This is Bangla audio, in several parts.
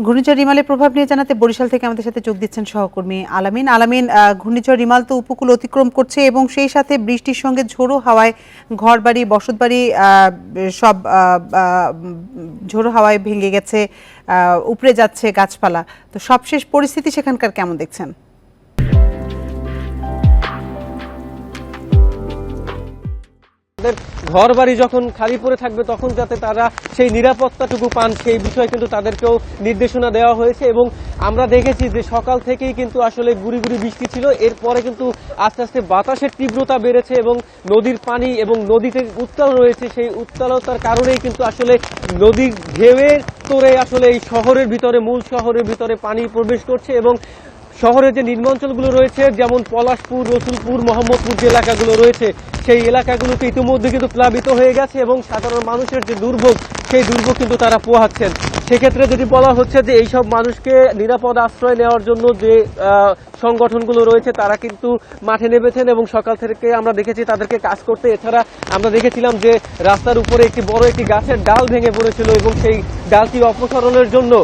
ঘূর্ণিঝড় রিমালের প্রভাব নিয়ে জানাতে বরিশাল থেকে আমাদের সাথে যোগ দিচ্ছেন সহকর্মী আলামিন। ঘূর্ণিঝড় রিমাল তো উপকূল অতিক্রম করছে এবং সেই সাথে বৃষ্টির সঙ্গে ঝোড়ো হাওয়ায় ঘরবাড়ি বসতবাড়ি সব ঝোড়ো হাওয়ায় ভেঙে গেছে, উপড়ে যাচ্ছে গাছপালা। তো সবশেষ পরিস্থিতি সেখানকার কেমন দেখছেন? ঘর বাড়ি যখন খালি পড়ে থাকবে তখন যাতে তারা সেই নিরাপত্তাটুকু পান সেই বিষয়ে কিন্তু তাদেরকেও নির্দেশনা দেওয়া হয়েছে। এবং আমরা দেখেছি যে সকাল থেকেই কিন্তু আসলে গুড়ি গুড়ি বৃষ্টি ছিল, এরপরে কিন্তু আস্তে আস্তে বাতাসের তীব্রতা বেড়েছে এবং নদীর পানি এবং নদীতে উত্তাল রয়েছে, সেই উত্তালতার কারণেই কিন্তু আসলে নদীর ঢেউয়ের তোরে আসলে এই শহরের ভিতরে, মূল শহরের ভিতরে পানি প্রবেশ করছে এবং শহরের যে নিম্নাঞ্চলগুলো রয়েছে যেমন পলাশপুর, রসুলপুর, মোহাম্মদপুর যে এলাকাগুলো রয়েছে সেই এলাকাগুলোকে ইতিমধ্যে কিন্তু প্লাবিত হয়ে গেছে এবং সাধারণ মানুষের যে দুর্ভোগ সেই দুর্ভোগ কিন্তু তারা পোহাচ্ছেন। সেক্ষেত্রে যদি বলা হচ্ছে যে এইসব মানুষকে নিরাপদ আশ্রয় নেওয়ার জন্য যে সংগঠনগুলো রয়েছে তারা কিন্তু মাঠে নেমেছেন এবং সকাল থেকে আমরা দেখেছি তাদেরকে কাজ করতে। এছাড়া আমরা দেখেছিলাম যে রাস্তার উপরে একটি বড় একটি গাছের ডাল ভেঙে পড়েছিল এবং সেই ডালটি অপসারণের জন্য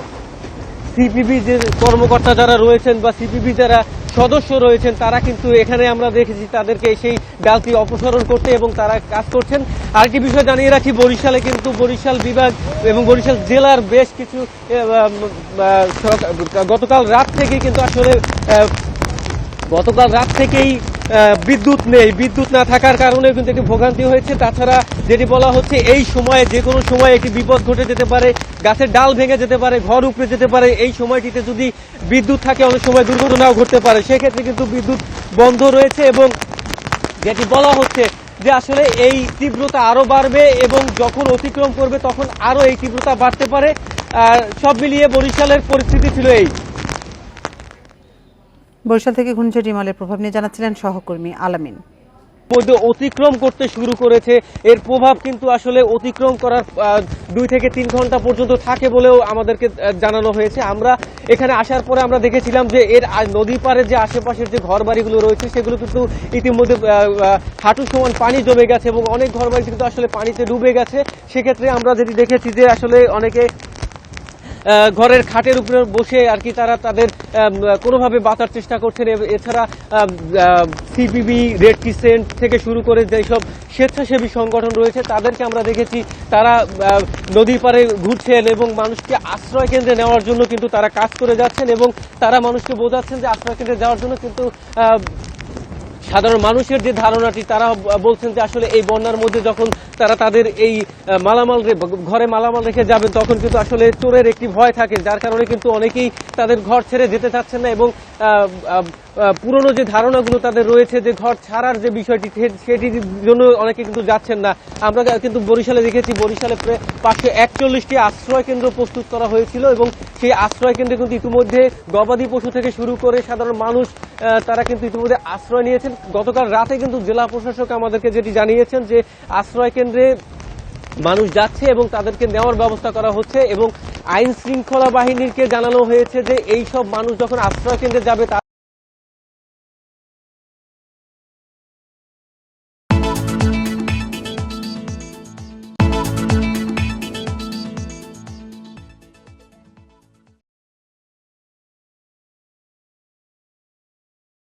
সিপিবি যে কর্মকর্তা যারা রয়েছেন বা সিপিবি যারা সদস্য রয়েছেন তারা কিন্তু এখানে আমরা দেখেছি তাদেরকে সেই ডালটি অপসারণ করতে এবং তারা কাজ করছেন। আরেকটি বিষয় জানিয়ে রাখি, বরিশালে কিন্তু বরিশাল বিভাগ এবং বরিশাল জেলার বেশ কিছু গতকাল রাত থেকেই বিদ্যুৎ নেই। বিদ্যুৎ না থাকার কারণে কিন্তু একটি ভোগান্তি হয়েছে। তাছাড়া যেটি বলা হচ্ছে এই সময়ে যে কোনো সময় একটি বিপদ ঘটে যেতে পারে, গাছের ডাল ভেঙে যেতে পারে, ঘর উপড়ে যেতে পারে। এই সময়টিতে যদি বিদ্যুৎ থাকে অনেক সময় দুর্ঘটনাও ঘটতে পারে। সেক্ষেত্রে কিন্তু বিদ্যুৎ বন্ধ রয়েছে এবং যেটি বলা হচ্ছে যে আসলে এই তীব্রতা আরো বাড়বে এবং যখন অতিক্রম করবে তখন আরো এই তীব্রতা বাড়তে পারে। সব মিলিয়ে বরিশালের পরিস্থিতি ছিল এই। বরিশাল থেকে ঘূর্ণিঝড় রিমালের প্রভাব নিয়ে জানাচ্ছিলেন সহকর্মী আলামিন। মধ্যে অতিক্রম করতে শুরু করেছে, এর প্রভাব কিন্তু আসলে অতিক্রম করার 2 থেকে 3 ঘন্টা পর্যন্ত থাকে বলেও আমাদেরকে জানানো হয়েছে। আমরা এখানে আসার পরে আমরা দেখেছিলাম যে এর নদী পারে যে আশেপাশের যে ঘর বাড়িগুলো রয়েছে সেগুলো কিন্তু ইতিমধ্যে হাঁটু সমান পানি জমে গেছে এবং অনেক ঘর বাড়ি কিন্তু আসলে পানিতে ডুবে গেছে। সেক্ষেত্রে আমরা যেটি দেখেছি যে আসলে অনেকে ঘরের খাটের উপরে বসে আর কি তারা তাদের কোনোভাবে বাঁচার চেষ্টা করছেন। এছাড়া সিপিবি, রেড ক্রিসেন্ট থেকে শুরু করে যেসব স্বেচ্ছাসেবী সংগঠন রয়েছে তাদেরকে আমরা দেখেছি তারা নদীর পাড়ে ঘুরছেন এবং মানুষকে আশ্রয় কেন্দ্রে নেওয়ার জন্য কিন্তু তারা কাজ করে যাচ্ছেন এবং তারা মানুষকে বোঝাচ্ছেন যে আশ্রয় কেন্দ্রে যাওয়ার জন্য কিন্তু সাধারণ মানুষের যে ধারণাটি তারা বলছেন যে আসলে এই বন্যার মধ্যে যখন তারা তাদের এই ঘরে মালামাল রেখে যাবেন তখন কিন্তু আসলে চোরের একটি ভয় থাকে, যার কারণে কিন্তু অনেকেই তাদের ঘর ছেড়ে যেতে চাচ্ছেন না এবং পুরনো যে ধারণাগুলো তাদের রয়েছে যে ঘর ছাড়ার যে বিষয়টি সেটির জন্য অনেকে কিন্তু যাচ্ছেন না। আমরা কিন্তু বরিশালে দেখেছি বরিশালে প্রায় 541টি আশ্রয় কেন্দ্র প্রস্তুত করা হয়েছিল এবং সেই আশ্রয় কেন্দ্রে কিন্তু ইতিমধ্যে গবাদি পশু থেকে শুরু করে সাধারণ মানুষ তারা কিন্তু ইতিমধ্যে আশ্রয় নিয়েছেন। গতকাল রাতে কিন্তু জেলা প্রশাসক আমাদেরকে যেটি জানিয়েছেন যে আশ্রয় কেন্দ্রে মানুষ যাচ্ছে এবং তাদেরকে নেওয়ার ব্যবস্থা করা হচ্ছে এবং আইন শৃঙ্খলা বাহিনীকে জানানো হয়েছে যে এই সব মানুষ যখন আশ্রয় কেন্দ্রে যাবে